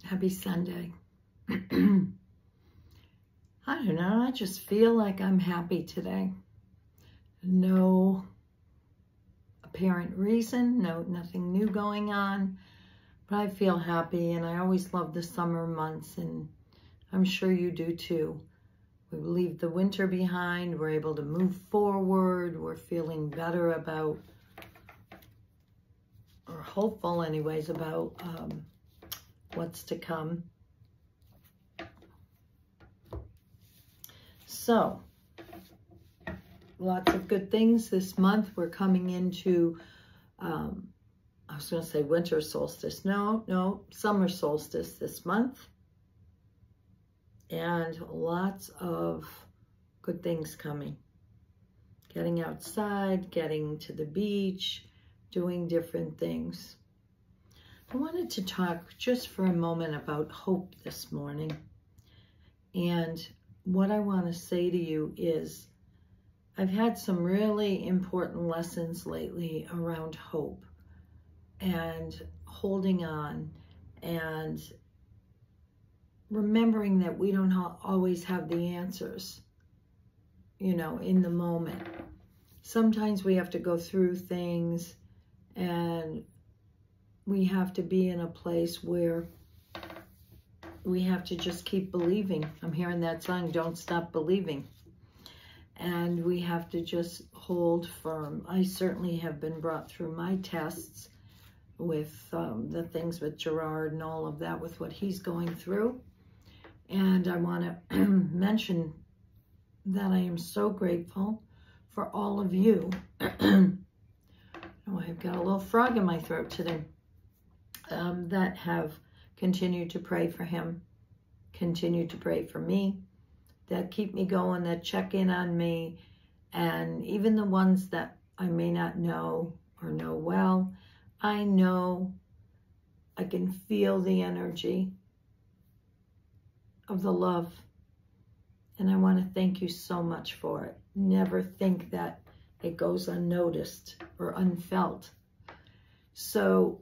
Happy Sunday. I don't know, I just feel like I'm happy today. No apparent reason, nothing new going on, but I feel happy, and I always love the summer months, and I'm sure you do too. We leave the winter behind, we're able to move forward, we're feeling better about, or hopeful anyways, about what's to come. So, lots of good things this month. We're coming into, I was going to say winter solstice. No, summer solstice this month. And lots of good things coming. Getting outside, getting to the beach, doing different things. I wanted to talk just for a moment about hope this morning. And what I want to say to you is, I've had some really important lessons lately around hope and holding on and remembering that we don't always have the answers, in the moment. Sometimes we have to go through things and we have to be in a place where we have to just keep believing. I'm hearing that song, Don't Stop Believing. And we have to just hold firm. I certainly have been brought through my tests with the things with Gerard and all of that, with what he's going through. And I want to mention that I am so grateful for all of you. Oh, I've got a little frog in my throat today. That have continued to pray for him, continue to pray for me, that keep me going, that check in on me, and even the ones that I may not know or know well, I know I can feel the energy of the love, and I want to thank you so much for it. Never think that it goes unnoticed or unfelt. So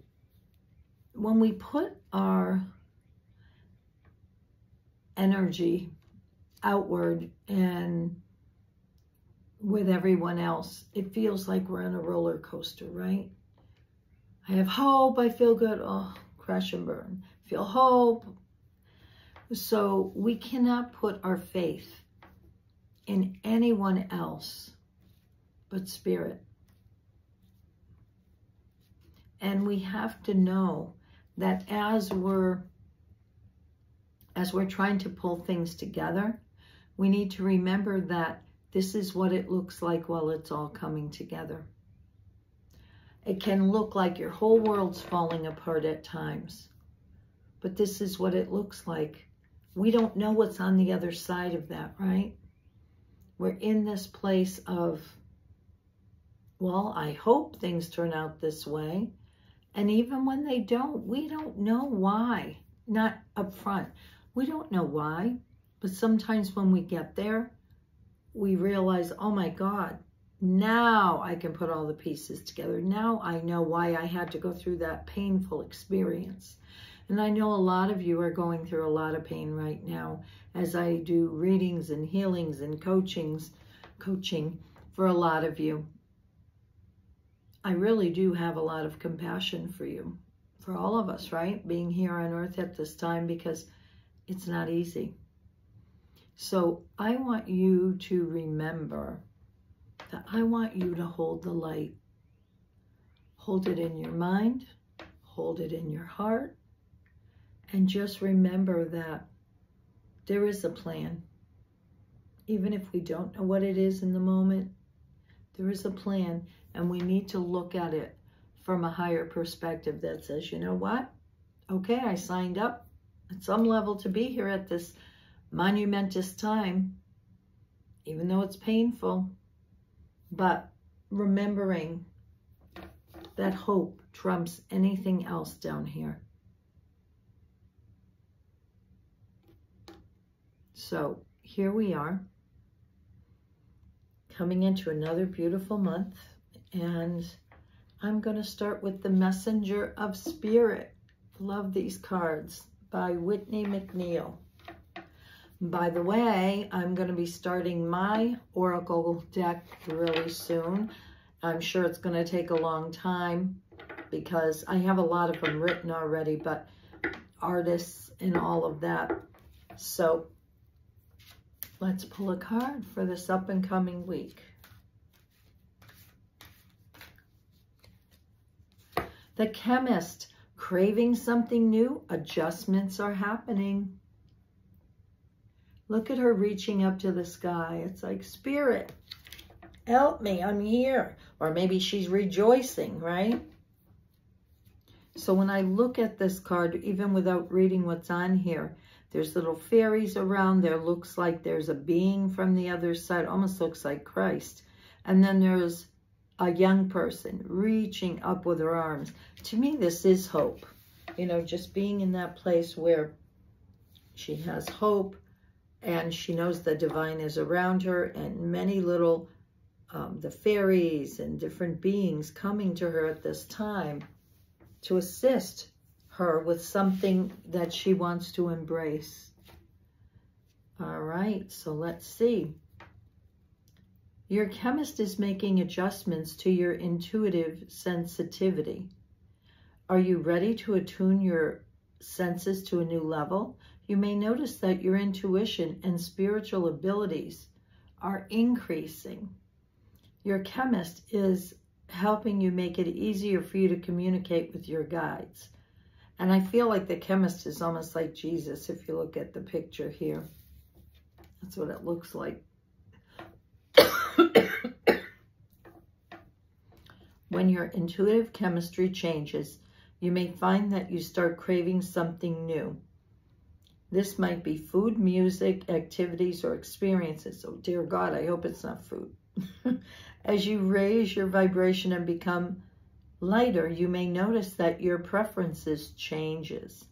when we put our energy outward and with everyone else, it feels like we're on a roller coaster, right? I have hope, I feel good, oh, crash and burn. Feel hope. So we cannot put our faith in anyone else but Spirit. And we have to know that as we're trying to pull things together, we need to remember that this is what it looks like while it's all coming together. It can look like your whole world's falling apart at times, but this is what it looks like. We don't know what's on the other side of that, right? We're in this place of, well, I hope things turn out this way. And even when they don't, we don't know why. Not up front. We don't know why. But sometimes when we get there, we realize, oh my God, now I can put all the pieces together. Now I know why I had to go through that painful experience. And I know a lot of you are going through a lot of pain right now as I do readings and healings and coaching for a lot of you. I really do have a lot of compassion for you, for all of us, right? Being here on earth at this time, because it's not easy. So I want you to remember that I want you to hold the light. Hold it in your mind, hold it in your heart, and just remember that there is a plan. Even if we don't know what it is in the moment, there is a plan. And we need to look at it from a higher perspective that says, you know what? Okay, I signed up at some level to be here at this monumentous time, even though it's painful. But remembering that hope trumps anything else down here. So here we are, coming into another beautiful month. And I'm going to start with the Messenger of Spirit. Love these cards. by Whitney McNeil. By the way, I'm going to be starting my Oracle deck really soon. I'm sure it's going to take a long time because I have a lot of them written already, but artists and all of that. So let's pull a card for this up and coming week. The Chemist, craving something new, adjustments are happening. Look at her reaching up to the sky. It's like, Spirit, help me, I'm here. Or maybe she's rejoicing, right? So when I look at this card, even without reading what's on here, there's little fairies around. There looks like there's a being from the other side, almost looks like Christ. And then there's a young person reaching up with her arms. To me, this is hope. You know, just being in that place where she has hope and she knows the divine is around her, and many little, the fairies and different beings coming to her at this time to assist her with something that she wants to embrace. All right, so let's see. Your Chemist is making adjustments to your intuitive sensitivity. Are you ready to attune your senses to a new level? You may notice that your intuition and spiritual abilities are increasing. Your Chemist is helping you make it easier for you to communicate with your guides. And I feel like the Chemist is almost like Jesus if you look at the picture here. That's what it looks like. When your intuitive chemistry changes, you may find that you start craving something new. This might be food, music, activities, or experiences. Oh, dear God, I hope it's not food. As you raise your vibration and become lighter, you may notice that your preferences changes.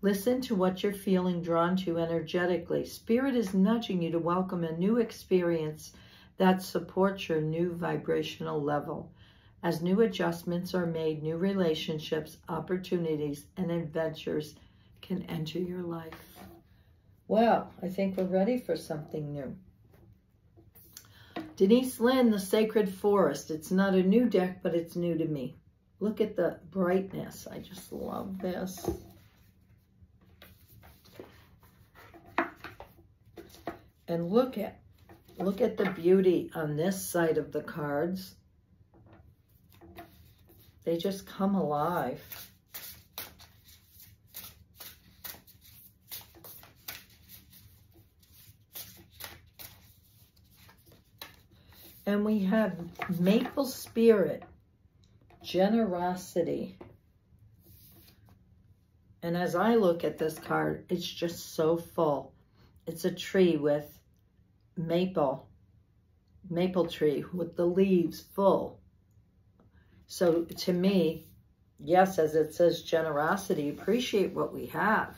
Listen to what you're feeling drawn to energetically. Spirit is nudging you to welcome a new experience that supports your new vibrational level. As new adjustments are made, new relationships, opportunities, and adventures can enter your life. Well, I think we're ready for something new. Denise Lynn, The Sacred Forest. It's not a new deck, but it's new to me. Look at the brightness. I just love this. And look at the beauty on this side of the cards. They just come alive. And we have Maple Spirit, Generosity. And as I look at this card, it's just so full. It's a tree with maple tree with the leaves full. So to me, yes, as it says generosity, appreciate what we have.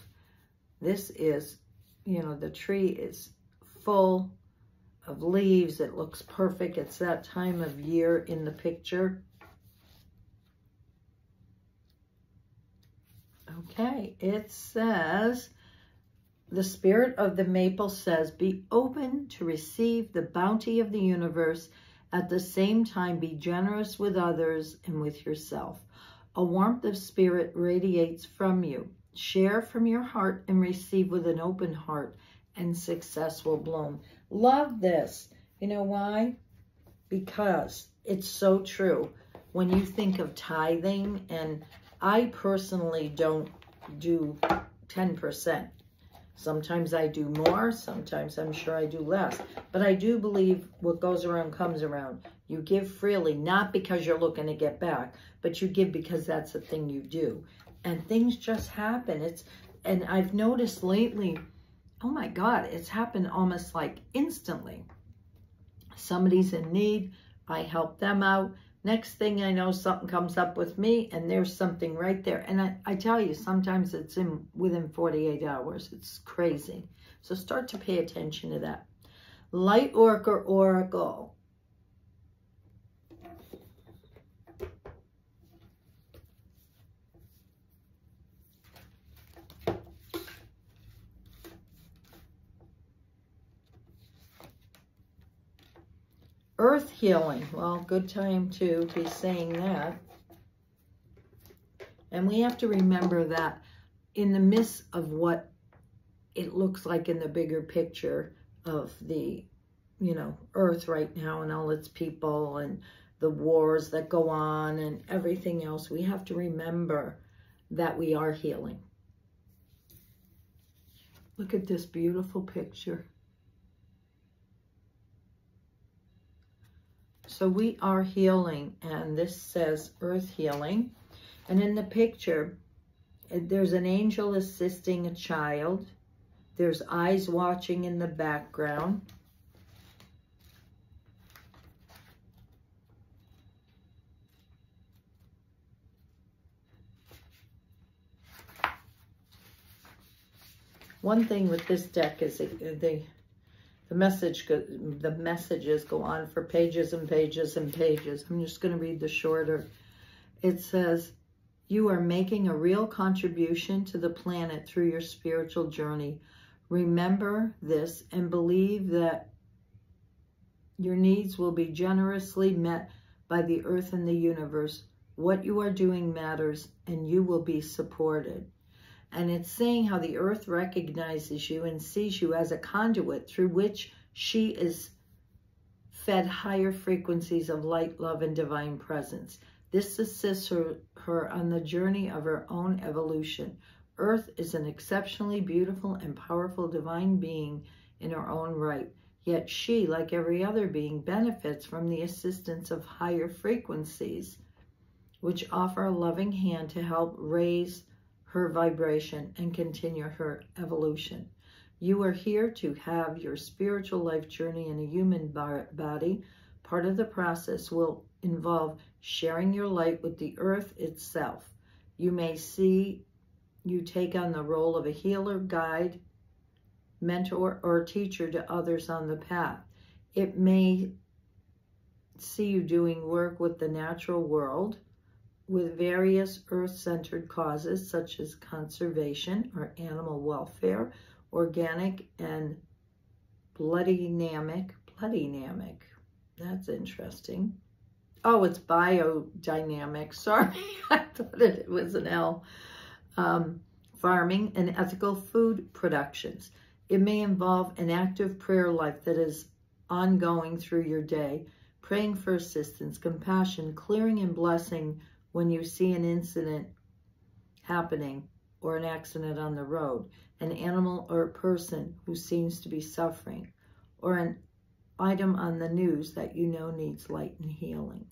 This is, you know, the tree is full of leaves. It looks perfect. It's that time of year in the picture. Okay, it says, the spirit of the maple says, be open to receive the bounty of the universe. At the same time, be generous with others and with yourself. A warmth of spirit radiates from you. Share from your heart and receive with an open heart, and success will bloom. Love this. You know why? Because it's so true. When you think of tithing, and I personally don't do 10%. Sometimes I do more, sometimes I'm sure I do less. But I do believe what goes around comes around. You give freely, not because you're looking to get back, but you give because that's the thing you do. And things just happen. And I've noticed lately, oh my God, it's happened almost like instantly. Somebody's in need, I help them out. Next thing I know, something comes up with me, and there's something right there. And I tell you, sometimes it's within 48 hours. It's crazy. So start to pay attention to that. Light Worker Oracle. Earth healing. Well, good time to be saying that. And we have to remember that in the midst of what it looks like in the bigger picture of the, you know, Earth right now and all its people and the wars that go on and everything else, we have to remember that we are healing. Look at this beautiful picture. So we are healing, and this says Earth healing. And in the picture, there's an angel assisting a child. There's eyes watching in the background. One thing with this deck is the messages go on for pages and pages and pages. I'm just going to read the shorter. It says, you are making a real contribution to the planet through your spiritual journey. Remember this and believe that your needs will be generously met by the earth and the universe. What you are doing matters, and you will be supported. And it's saying how the earth recognizes you and sees you as a conduit through which she is fed higher frequencies of light, love, and divine presence. This assists her on the journey of her own evolution. Earth is an exceptionally beautiful and powerful divine being in her own right. Yet she, like every other being, benefits from the assistance of higher frequencies, which offer a loving hand to help raise her vibration and continue her evolution. You are here to have your spiritual life journey in a human body. Part of the process will involve sharing your light with the earth itself. You may see you take on the role of a healer, guide, mentor, or teacher to others on the path. It may see you doing work with the natural world, with various earth-centered causes such as conservation or animal welfare, organic and bloodynamic. That's interesting. Oh, it's biodynamic. Sorry, I thought it was an L. Farming and ethical food productions. It may involve an active prayer life that is ongoing through your day, praying for assistance, compassion, clearing and blessing when you see an incident happening or an accident on the road, an animal or a person who seems to be suffering, or an item on the news that you know needs light and healing.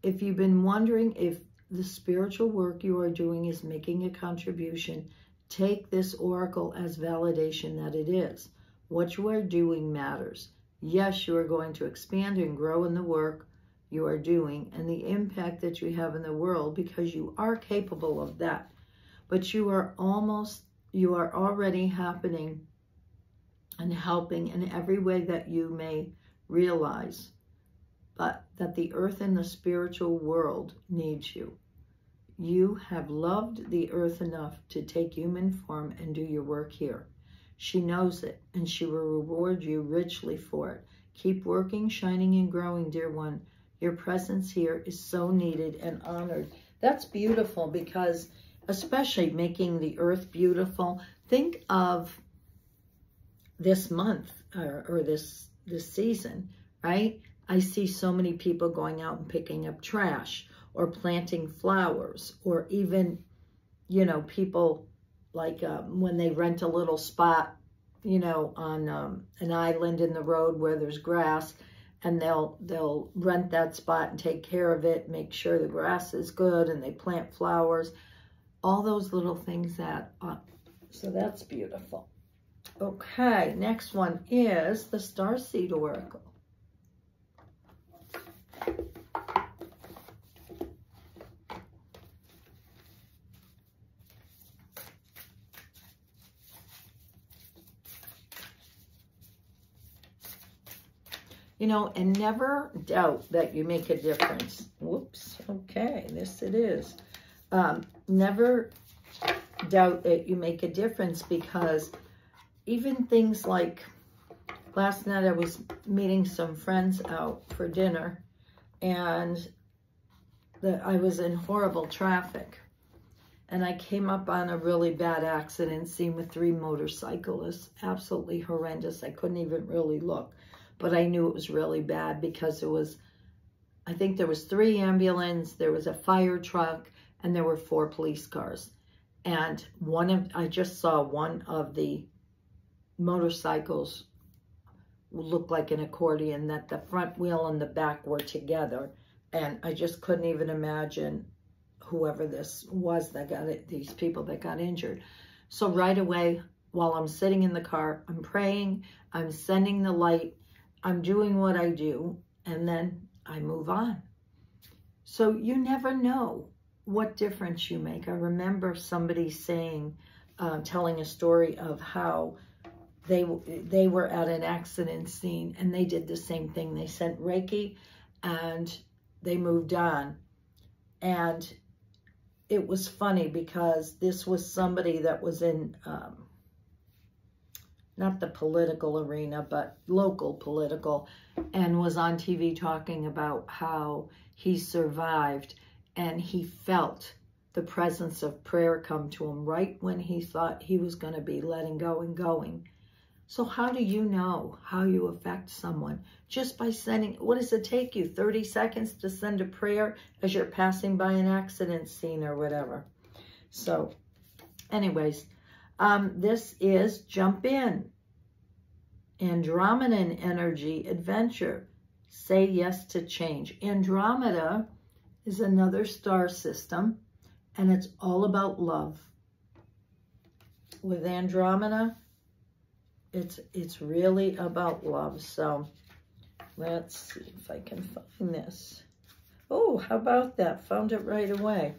If you've been wondering if the spiritual work you are doing is making a contribution, take this oracle as validation that it is. What you are doing matters. Yes, you are going to expand and grow in the work you are doing and the impact that you have in the world, because you are capable of that. But you are already happening and helping in every way that you may realize, but that the earth and the spiritual world needs you. You have loved the earth enough to take human form and do your work here. She knows it, and she will reward you richly for it. Keep working, shining, and growing, dear one. Your presence here is so needed and honored. That's beautiful, because especially making the earth beautiful. Think of this month or this season, right? I see so many people going out and picking up trash or planting flowers, or even, you know, people like when they rent a little spot, you know, on an island in the road where there's grass, and they'll rent that spot and take care of it, make sure the grass is good, and they plant flowers, all those little things that, so that's beautiful. Okay, next one is the Starseed Oracle. You know, and never doubt that you make a difference. Whoops, okay, this it is. Never doubt that you make a difference, because even things like Last night I was meeting some friends out for dinner, and I was in horrible traffic. And I came up on a really bad accident scene with 3 motorcyclists. Absolutely horrendous. I couldn't even really look. But I knew it was really bad because it was, I think there was 3 ambulances, there was a fire truck, and there were 4 police cars. And I just saw one of the motorcycles look like an accordion, that the front wheel and the back were together. And I just couldn't even imagine whoever this was that got it, these people that got injured. So right away, while I'm sitting in the car, I'm praying, I'm sending the light, I'm doing what I do, and then I move on. So you never know what difference you make. I remember somebody saying, telling a story of how they were at an accident scene and they did the same thing. They sent Reiki and they moved on. And it was funny because this was somebody that was in, not the political arena, but local political, and was on TV talking about how he survived and he felt the presence of prayer come to him right when he thought he was going to be letting go and going. So how do you know how you affect someone? Just by sending, what does it take you? 30 seconds to send a prayer as you're passing by an accident scene or whatever. So anyways, this is Jump In. Andromedan energy, adventure. Say yes to change. Andromeda is another star system, and it's all about love. With Andromeda, it's really about love. So let's see if I can find this. Oh, how about that? Found it right away.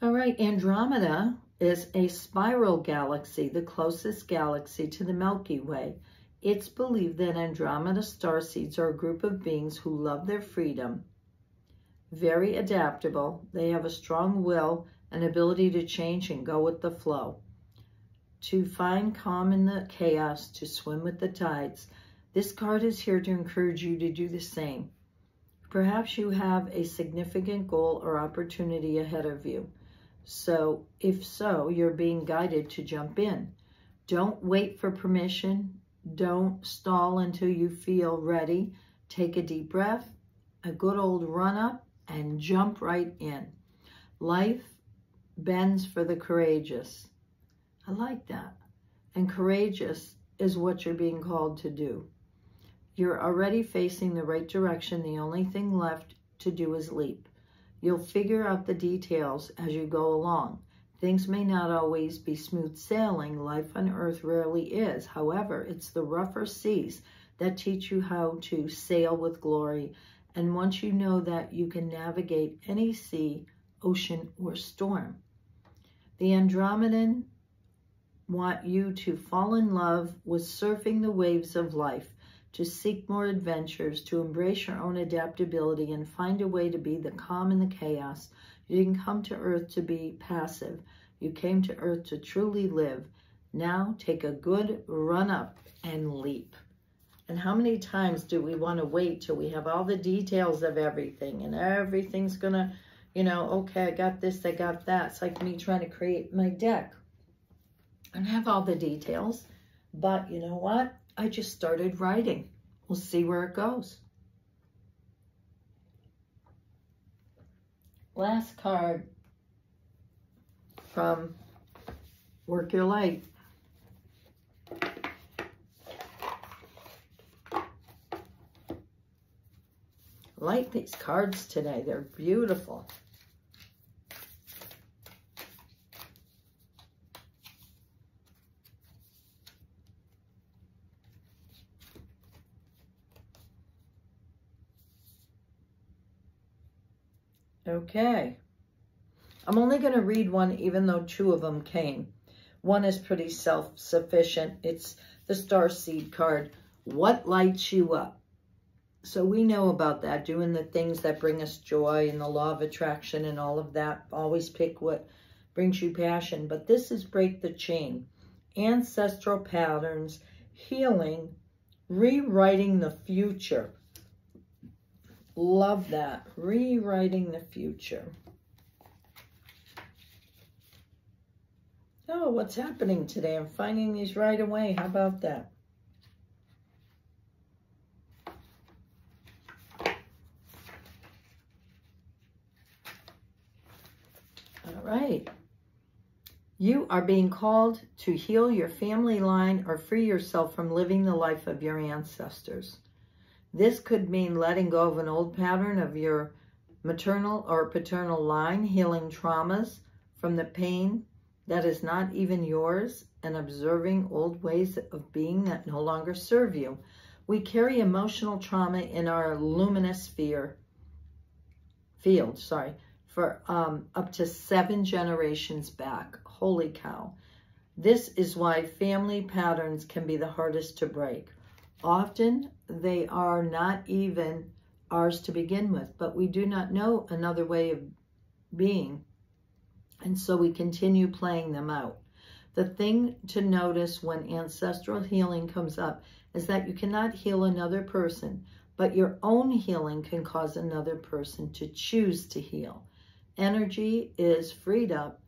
All right, Andromeda is a spiral galaxy, the closest galaxy to the Milky Way. It's believed that Andromeda starseeds are a group of beings who love their freedom, very adaptable. They have a strong will and ability to change and go with the flow, to find calm in the chaos, to swim with the tides. This card is here to encourage you to do the same. Perhaps you have a significant goal or opportunity ahead of you. So, if so, you're being guided to jump in. Don't wait for permission. Don't stall until you feel ready. Take a deep breath, a good old run up, and jump right in. Life bends for the courageous. I like that. And courageous is what you're being called to do. You're already facing the right direction. The only thing left to do is leap. You'll figure out the details as you go along. Things may not always be smooth sailing. Life on Earth rarely is. However, it's the rougher seas that teach you how to sail with glory. And once you know that, you can navigate any sea, ocean, or storm. The Andromedan want you to fall in love with surfing the waves of life, to seek more adventures, to embrace your own adaptability and find a way to be the calm in the chaos. You didn't come to Earth to be passive. You came to Earth to truly live. Now take a good run up and leap. And how many times do we want to wait till we have all the details of everything and everything's going to, you know, okay, I got this, I got that. It's like me trying to create my deck. I don't have all the details, but you know what? I just started writing. We'll see where it goes. Last card from Work Your Light. I like these cards today. They're beautiful. Okay, I'm only going to read one even though 2 of them came. One is pretty self-sufficient. It's the Starseed card. What lights you up? So we know about that, doing the things that bring us joy and the law of attraction and all of that. Always pick what brings you passion. But this is break the chain. Ancestral patterns, healing, rewriting the future. Love that. Rewriting the future. Oh, what's happening today? I'm finding these right away. How about that? All right. You are being called to heal your family line or free yourself from living the life of your ancestors. This could mean letting go of an old pattern of your maternal or paternal line, healing traumas from the pain that is not even yours, and observing old ways of being that no longer serve you. We carry emotional trauma in our luminous field, for up to 7 generations back. Holy cow. This is why family patterns can be the hardest to break. Often they are not even ours to begin with, but we do not know another way of being. And so we continue playing them out. The thing to notice when ancestral healing comes up is that you cannot heal another person, but your own healing can cause another person to choose to heal. Energy is freed up.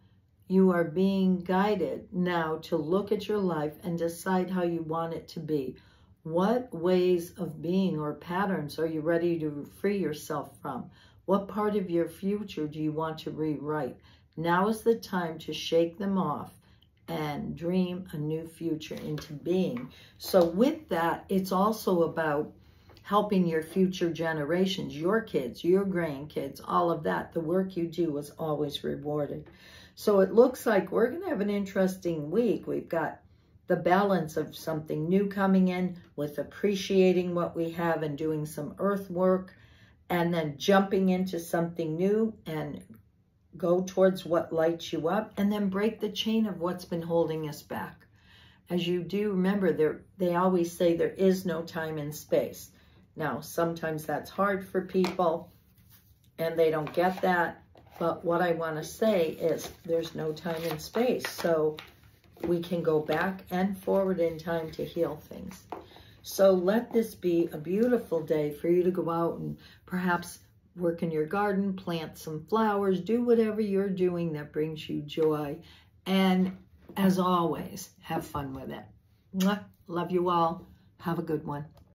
You are being guided now to look at your life and decide how you want it to be. What ways of being or patterns are you ready to free yourself from? What part of your future do you want to rewrite? Now is the time to shake them off and dream a new future into being. So with that, it's also about helping your future generations, your kids, your grandkids, all of that. The work you do is always rewarded. So it looks like we're going to have an interesting week. We've got the balance of something new coming in with appreciating what we have and doing some earth work, and then jumping into something new and go towards what lights you up, and then break the chain of what's been holding us back. As you do, remember, they always say there is no time and space. Now, sometimes that's hard for people, and they don't get that. But what I want to say is there's no time and space. So we can go back and forward in time to heal things. So let this be a beautiful day for you to go out and perhaps work in your garden, plant some flowers, do whatever you're doing that brings you joy. And as always, have fun with it. Mwah. Love you all. Have a good one.